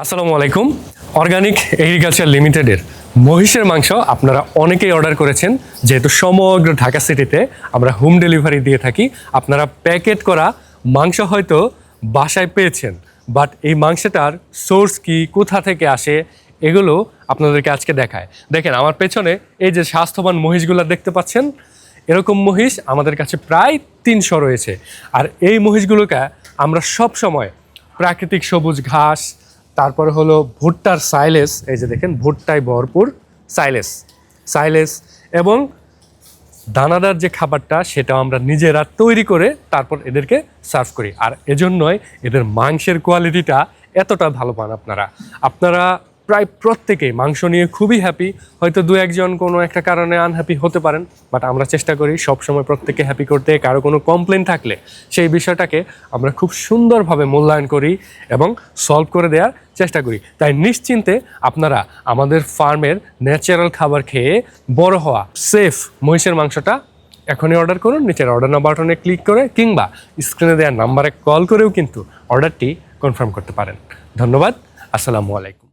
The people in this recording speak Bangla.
আসসালামু আলাইকুম। অর্গানিক এগ্রিকালচার লিমিটেডের মহিষের মাংস আপনারা অনেকেই অর্ডার করেছেন। যেহেতু সমগ্র ঢাকা সিটিতে আমরা হোম ডেলিভারি দিয়ে থাকি, আপনারা প্যাকেট করা মাংস হয়তো বাসায় পেয়েছেন, বাট এই মাংসটার সোর্স কি, কোথা থেকে আসে, এগুলো আপনাদেরকে আজকে দেখায়। দেখেন আমার পেছনে এই যে স্বাস্থ্যবান মহিষগুলো দেখতে পাচ্ছেন, এরকম মহিষ আমাদের কাছে প্রায় 300 রয়েছে। আর এই মহিষগুলোকে আমরা সব সময় প্রাকৃতিক সবুজ ঘাস, তারপরে হলো ভুট্টার সাইলেস, এই যে দেখেন ভুট্টায় ভরপুর সাইলেস এবং দানাদার যে খাবারটা সেটাও আমরা নিজেরা তৈরি করে তারপর এদেরকে সার্ভ করি। আর এজন্যই এদের মাংসের কোয়ালিটিটা এতটা ভালো পান আপনারা প্রায় প্রত্যেকেই মাংস নিয়ে খুবই হ্যাপি। হয়তো দু একজন কোনো একটা কারণে আনহ্যাপি হতে পারেন, বাট আমরা চেষ্টা করি সবসময় প্রত্যেককে হ্যাপি করতে। কারো কোনো কমপ্লেন থাকলে সেই বিষয়টাকে আমরা খুব সুন্দরভাবে মূল্যায়ন করি এবং সলভ করে দেওয়ার চেষ্টা করি। তাই নিশ্চিন্তে আপনারা আমাদের ফার্মের ন্যাচারাল খাবার খেয়ে বড় হওয়া সেফ মহিষের মাংসটা এখনই অর্ডার করুন। নিচের অর্ডার নাও বাটনে ক্লিক করে কিংবা স্ক্রিনে দেওয়ার নাম্বারে কল করেও কিন্তু অর্ডারটি কনফার্ম করতে পারেন। ধন্যবাদ। আসসালামু আলাইকুম।